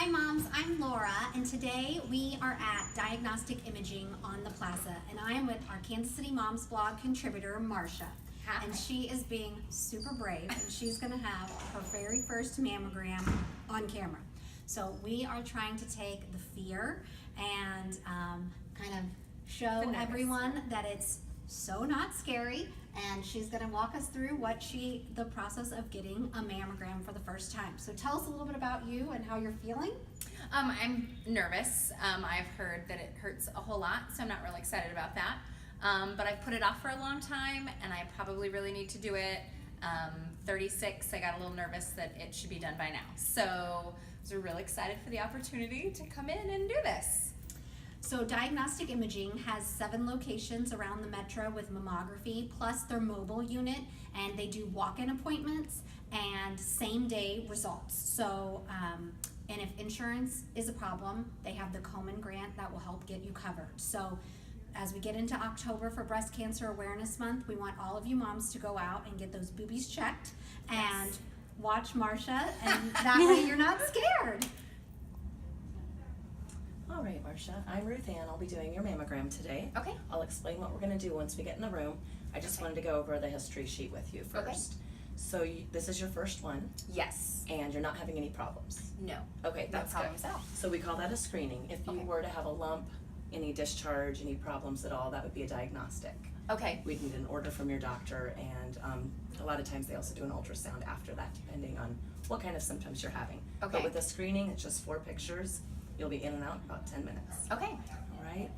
Hi moms, I'm Laura, and today we are at Diagnostic Imaging on the Plaza, and I am with our Kansas City Moms blog contributor, Marcia. Hi. And she is being super brave, and she's gonna have her very first mammogram on camera. So we are trying to take the fear and kind of show everyone that it's so not scary, and she's going to walk us through the process of getting a mammogram for the first time. So tell us a little bit about you and how you're feeling. I'm nervous. I've heard that it hurts a whole lot, so I'm not really excited about that. But I've put it off for a long time, and I probably really need to do it. 36, I got a little nervous that it should be done by now. So I was really excited for the opportunity to come in and do this. So Diagnostic Imaging has 7 locations around the metro with mammography, plus their mobile unit, and they do walk-in appointments and same-day results. So, and if insurance is a problem, they have the Komen grant that will help get you covered. So as we get into October for Breast Cancer Awareness Month, we want all of you moms to go out and get those boobies checked and watch Marcia, and that way you're not scared. All right, Marcia, I'm Ruth Ann. I'll be doing your mammogram today. Okay. I'll explain what we're going to do once we get in the room. I just wanted to go over the history sheet with you first. Okay. So this is your first one, Yes. and you're not having any problems. No. Okay, that's no problems good. at all. So we call that a screening. If you Okay. were to have a lump, any discharge, any problems at all, that would be a diagnostic. Okay. We'd need an order from your doctor, and a lot of times they also do an ultrasound after that, depending on what kind of symptoms you're having. Okay. But with a screening, it's just 4 pictures. You'll be in and out in about 10 minutes. Okay. All right.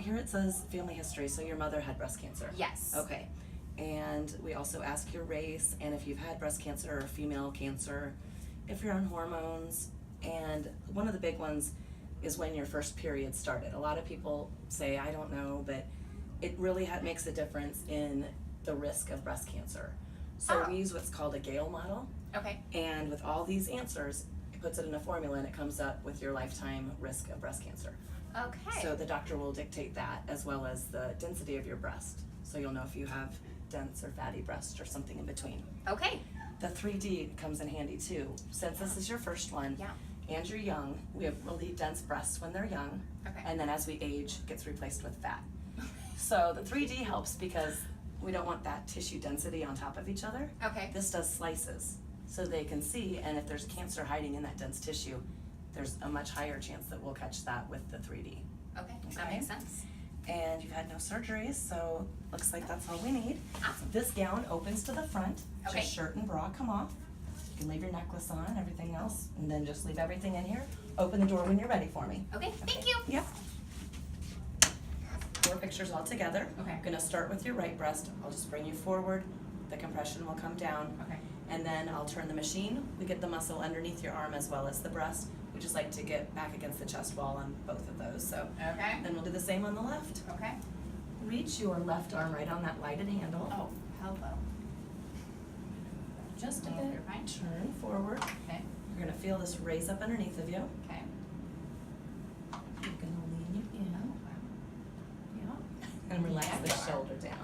Here it says family history. So your mother had breast cancer. Yes. Okay. And we also ask your race and if you've had breast cancer or female cancer, if you're on hormones. And one of the big ones is when your first period started. A lot of people say, I don't know, but it really makes a difference in the risk of breast cancer. So we use what's called a Gale model. Okay. And with all these answers, it puts it in a formula and it comes up with your lifetime risk of breast cancer. Okay. So the doctor will dictate that as well as the density of your breast. So you'll know if you have dense or fatty breast or something in between. Okay. The 3D comes in handy too. Since this is your first one and you're young, we have really dense breasts when they're young. Okay. And then as we age, it gets replaced with fat. So the 3D helps because we don't want that tissue density on top of each other. Okay. This does slices so they can see, and if there's cancer hiding in that dense tissue, there's a much higher chance that we'll catch that with the 3D. Okay. That makes sense. And you've had no surgeries, so looks like that's all we need. Awesome. This gown opens to the front. Okay. Just shirt and bra come off. You can leave your necklace on, everything else, and then just leave everything in here. Open the door when you're ready for me. Okay. Thank you. Yep. 4 pictures all together. Okay. I'm gonna start with your right breast. I'll just bring you forward. The compression will come down. Okay. And then I'll turn the machine. We get the muscle underneath your arm as well as the breast. We just like to get back against the chest wall on both of those. So Okay. then we'll do the same on the left. Okay. Reach your left arm right on that lighted handle. Oh, hello. Just a Oh, bit. you're fine. Turn forward. Okay. You're gonna feel this raise up underneath of you. Okay. You're gonna lean you in. Oh, wow. Yeah. And relax Yeah, the you are. shoulder down.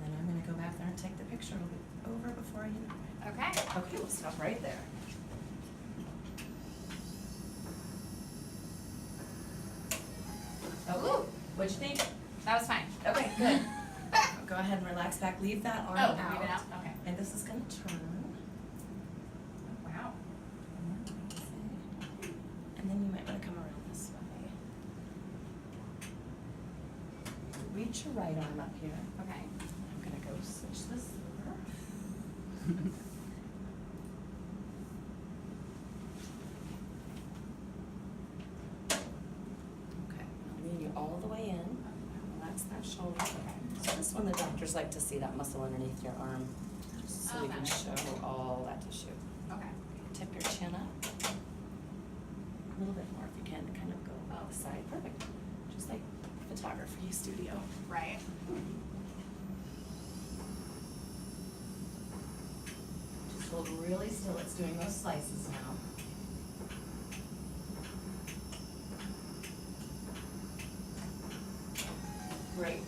And then I'm gonna go back there and take the picture a little bit over before you know it. Okay. Okay, we'll stop right there. Ooh. What'd you think? That was fine. Okay, good. Go ahead and relax back. Leave that arm Oh, out. leave it out. Okay. And this is gonna turn. Wow. And then you might wanna come around this way. Reach your right arm up here. Okay. I'm gonna go switch this over. Okay, I'll lean you all the way in. Relax that shoulder. So this one, the doctors like to see that muscle underneath your arm, just so we can show all that tissue. Okay. Tip your chin up. A little bit more if you can, kind of go out the side. Perfect. Just like photography studio. Right. Just hold really still. It's doing those slices now. Great.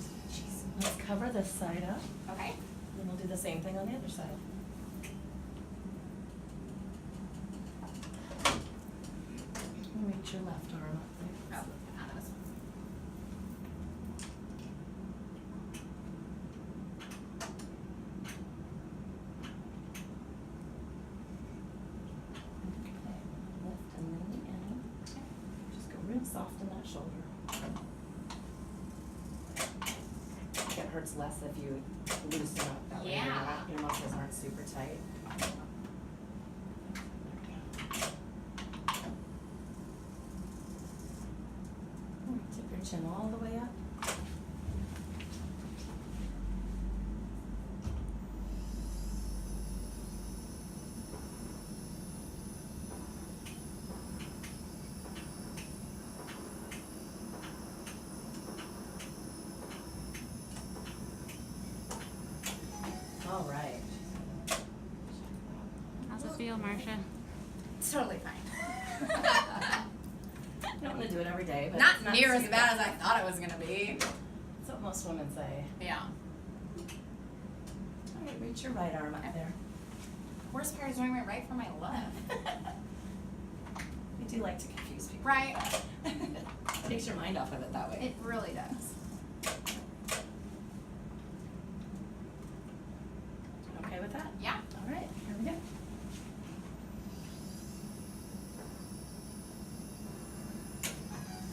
Let's cover this side up. Okay. Then we'll do the same thing on the other side. Reach your left arm up there. Oh, out of this one. Okay, lift and lean in. Just go real soft in that shoulder. It hurts less if you loosen up that way. Yeah. Your muscles aren't super tight. Tip your chin all the way up. All right. How's it feel, Marcia? It's totally fine. You don't want to do it every day, but Not it's near as too bad as I thought it was gonna be. That's what most women say. Yeah. All right, reach your right arm up there. Worst part is doing my right for my left. We do like to confuse people. Right. Takes your mind off of it that way. It really does. Okay with that? Yeah. All right, here we go.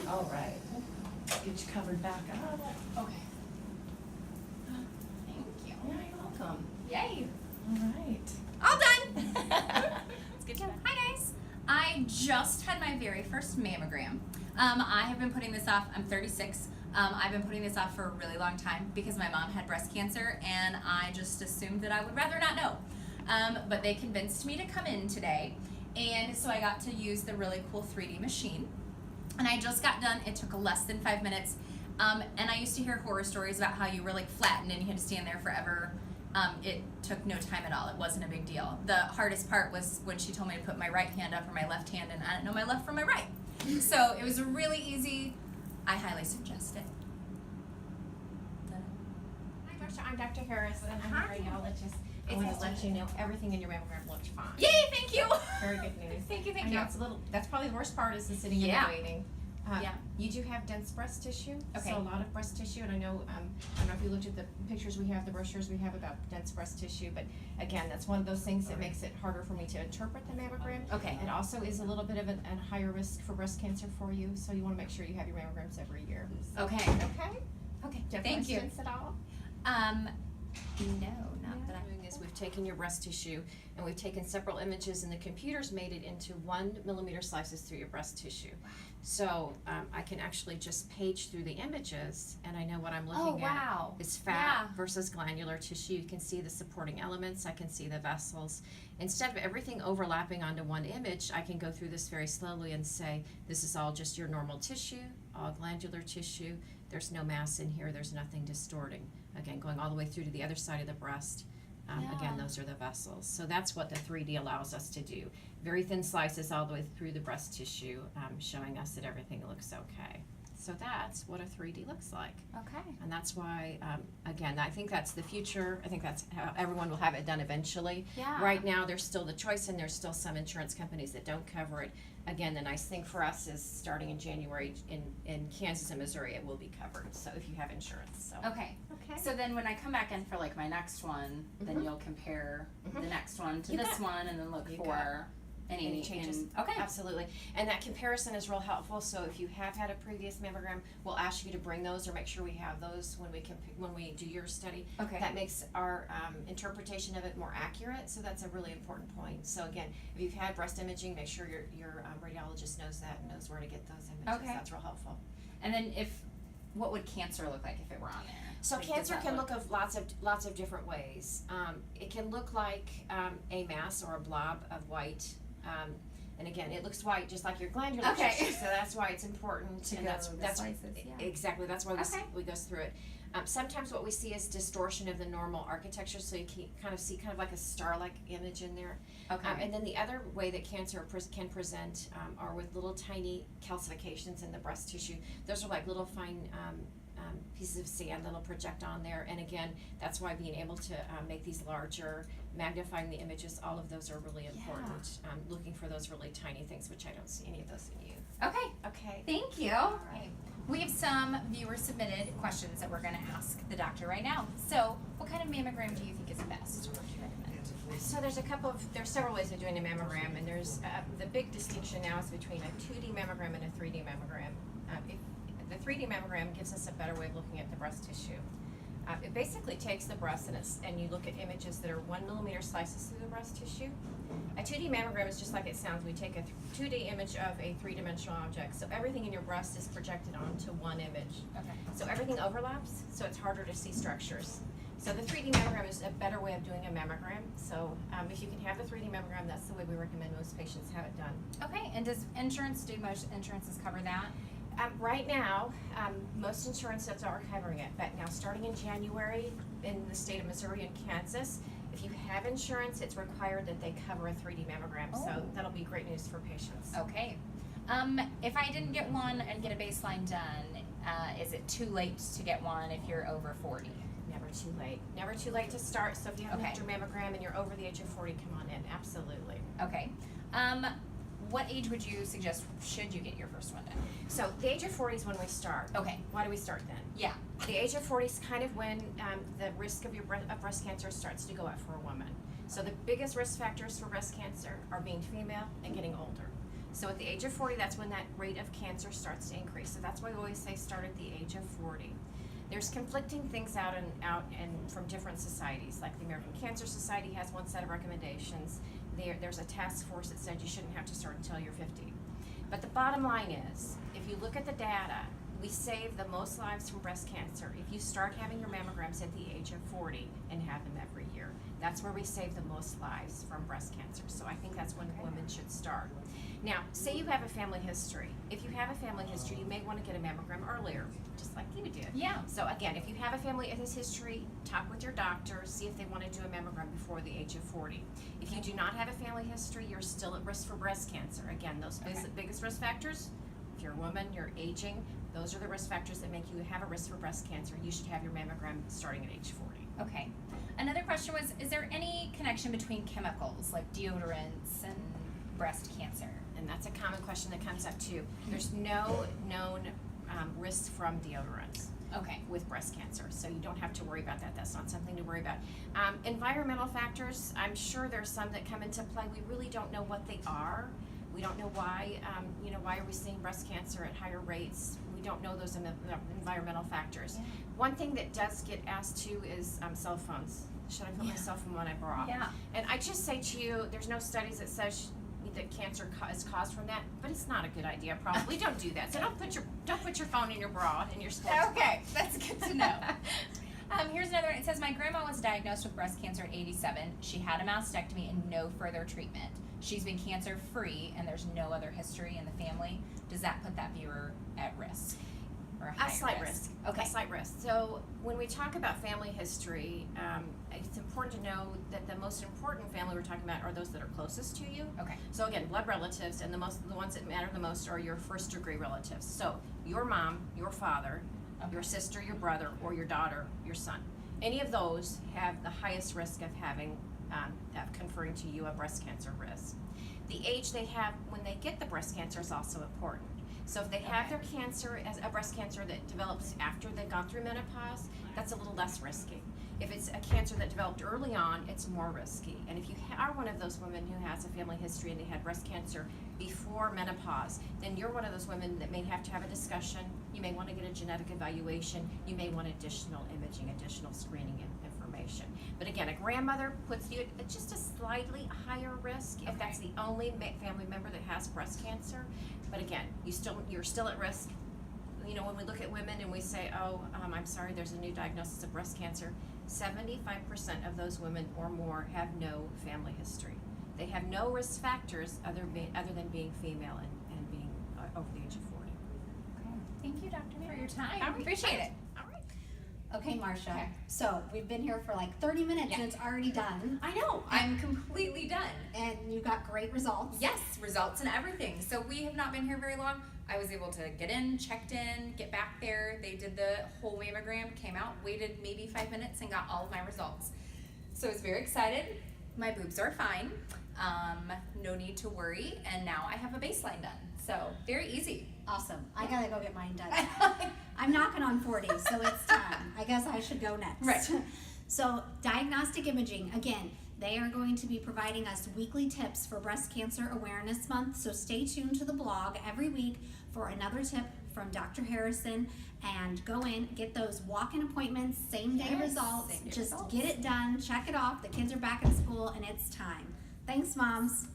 All right. Get you covered back up. Okay. Thank you. Yeah, you're welcome. Yay. All right. All done. Let's get to it. Hi guys. I just had my very first mammogram. I have been putting this off. I'm 36. I've been putting this off for a really long time because my mom had breast cancer and I just assumed that I would rather not know. But they convinced me to come in today, and so I got to use the really cool 3D machine. And I just got done. It took less than 5 minutes. And I used to hear horror stories about how you were like flattened and you had to stand there forever. It took no time at all. It wasn't a big deal. The hardest part was when she told me to put my right hand up or my left hand, and I didn't know my left from my right. So it was really easy. I highly suggest it. Hi, Doctor. I'm Dr. Harris, and I'm Hi. here I want to let you know everything in your mammogram looks fine. Yay! Thank you. Very good news. Thank you. I Thank know you. it's a little. That's probably the worst part is the sitting Yeah. and the waiting. Yeah. You do have dense breast tissue. Okay. So a lot of breast tissue, and I know I don't know if you looked at the pictures we have, the brochures we have about dense breast tissue, but again, that's one of those things that makes it harder for me to interpret the mammogram. Okay. It also is a little bit of a higher risk for breast cancer for you, so you want to make sure you have your mammograms every year. Okay. Okay. Okay. Do you have Thank you. questions at all? No, not that I. Doing is we've taken your breast tissue and we've taken several images and the computer's made it into 1 millimeter slices through your breast tissue. So I can actually just page through the images and I know what I'm looking at. Wow. It's fat versus glandular tissue. You can see the supporting elements. I can see the vessels. Instead of everything overlapping onto one image, I can go through this very slowly and say, this is all just your normal tissue, all glandular tissue. There's no mass in here. There's nothing distorting. Again, going all the way through to the other side of the breast. Again, those are the vessels. So that's what the 3D allows us to do. Very thin slices all the way through the breast tissue, showing us that everything looks okay. So that's what a 3D looks like. Okay. And that's why, again, I think that's the future. I think that's how everyone will have it done eventually. Yeah. Right now, there's still the choice, and there's still some insurance companies that don't cover it. Again, the nice thing for us is starting in January in Kansas and Missouri, it will be covered. So if you have insurance, so. Okay. Okay. So then when I come back in for like my next one, then Mhm. you'll compare Mhm. the next one to You this bet. one and then look You for any changes. okay. Absolutely. And that comparison is real helpful. So if you have had a previous mammogram, we'll ask you to bring those or make sure we have those when we do your study. Okay. That makes our interpretation of it more accurate. So that's a really important point. So again, if you've had breast imaging, make sure your radiologist knows that and knows where to get those images. Okay. That's real helpful. And then what would cancer look like if it were on there? So Like, does cancer that can look of lots of different ways. It can look like a mass or a blob of white. And again, it looks white just like your glandular Okay. tissue, so that's why it's important. To and go that's the that's slices, yeah. exactly that's why Okay. we go through it. Sometimes what we see is distortion of the normal architecture, so you can kind of see kind of like a star-like image in there. Okay. And then the other way that cancer can present are with little tiny calcifications in the breast tissue. Those are like little fine pieces of sand that'll project on there. And again, that's why being able to make these larger, magnifying the images, all of those are really important. Looking for those really tiny things, which I don't see any of those in you. Okay, Okay. thank you. All right. We have some viewer submitted questions that we're gonna ask the doctor right now. So what kind of mammogram do you think is best? What would you recommend? So there's several ways of doing a mammogram, and there's, the big distinction now is between a 2D mammogram and a 3D mammogram. The 3D mammogram gives us a better way of looking at the breast tissue. It basically takes the breast and you look at images that are 1 millimeter slices through the breast tissue. A 2D mammogram is just like it sounds. We take a 2D image of a three-dimensional object. So everything in your breast is projected onto one image. Okay. So everything overlaps, so it's harder to see structures. So the 3D mammogram is a better way of doing a mammogram. So if you can have the 3D mammogram, that's the way we recommend most patients have it done. Okay, and do most insurances cover that? Right now, most insurances are covering it, but now starting in January in the state of Missouri and Kansas, if you have insurance, it's required that they cover a 3D mammogram, so Oh. that'll be great news for patients. Okay. If I didn't get one and get a baseline done, is it too late to get one if you're over 40? Never too late. Never too late to start, so if you haven't had Okay. your mammogram and you're over the age of 40, come on in, absolutely. Okay. What age would you suggest should you get your first one done? So the age of 40 is when we start. Okay. Why do we start then? Yeah. The age of 40 is kind of when the risk of breast cancer starts to go up for a woman. So the biggest risk factors for breast cancer are being female and getting older. So at the age of 40, that's when that rate of cancer starts to increase. So that's why we always say start at the age of 40. There's conflicting things out and from different societies. Like the American Cancer Society has one set of recommendations. There's a task force that said you shouldn't have to start until you're 50. But the bottom line is, if you look at the data, we save the most lives from breast cancer if you start having your mammograms at the age of 40 and have them every year. That's where we save the most lives from breast cancer. So I think that's when women should start. Now, say you have a family history. If you have a family history, you may want to get a mammogram earlier, just like you did. Yeah. So again, if you have a family history, talk with your doctor, see if they want to do a mammogram before the age of 40. If you do not have a family history, you're still at risk for breast cancer. Again, those biggest risk factors, if you're a woman, you're aging, those are the risk factors that make you have a risk for breast cancer. You should have your mammogram starting at age 40. Okay. Another question was, is there any connection between chemicals like deodorants and breast cancer? And that's a common question that comes up too. There's no known risk from deodorants. Okay. With breast cancer, so you don't have to worry about that. That's not something to worry about. Environmental factors, I'm sure there's some that come into play. We really don't know what they are. We don't know why, why are we seeing breast cancer at higher rates? We don't know those environmental factors. Yeah. One thing that does get asked too is cell phones. Should I put my cell phone on my bra? Yeah. And I just say to you, there's no studies that says that cancer is caused from that, but it's not a good idea. Probably don't do that. So don't put your phone in your bra in your sports bra. Okay, that's good to know. Here's another one. It says, my grandma was diagnosed with breast cancer at 87. She had a mastectomy and no further treatment. She's been cancer free and there's no other history in the family. Does that put that viewer at risk? Or A slight risk. Okay. A slight risk. So when we talk about family history, it's important to know that the most important family we're talking about are those that are closest to you. Okay. So again, blood relatives, and the ones that matter the most are your first degree relatives. So your mom, your father, your sister, your brother, or your daughter, your son. Any of those have the highest risk of having, of conferring to you a breast cancer risk. The age they have when they get the breast cancer is also important. So if they have their cancer as a breast cancer that develops after they've gone through menopause, that's a little less risky. If it's a cancer that developed early on, it's more risky. And if you are one of those women who has a family history and they had breast cancer before menopause, then you're one of those women that may have to have a discussion. You may want to get a genetic evaluation. You may want additional imaging, additional screening information. But again, a grandmother puts you at just a slightly higher risk if that's the only family member that has breast cancer. But again, you're still at risk. You know, when we look at women and we say, I'm sorry, there's a new diagnosis of breast cancer, 75% of those women or more have no family history. They have no risk factors other than being female and being over the age of 40. Okay. Thank you, Dr. for your time. All right. Appreciate it. All right. Okay, Marcia. Okay. So we've been here for like 30 minutes and it's already done. I know. I'm completely done. And you got great results. Yes, results and everything. So we have not been here very long. I was able to get in, checked in, get back there. They did the whole mammogram, came out, waited maybe 5 minutes, and got all of my results. So I was very excited. My boobs are fine. No need to worry. And now I have a baseline done. So very easy. Awesome. I gotta go get mine done now. I'm knocking on 40, so it's time. I guess I should go next. Right. So diagnostic imaging, again, they are going to be providing us weekly tips for Breast Cancer Awareness Month. So stay tuned to the blog every week for another tip from Dr. Harrison, and go in, get those walk-in appointments, same day Yes, results. same day Just results. get it done, check it off. The kids are back in school and it's time. Thanks, moms.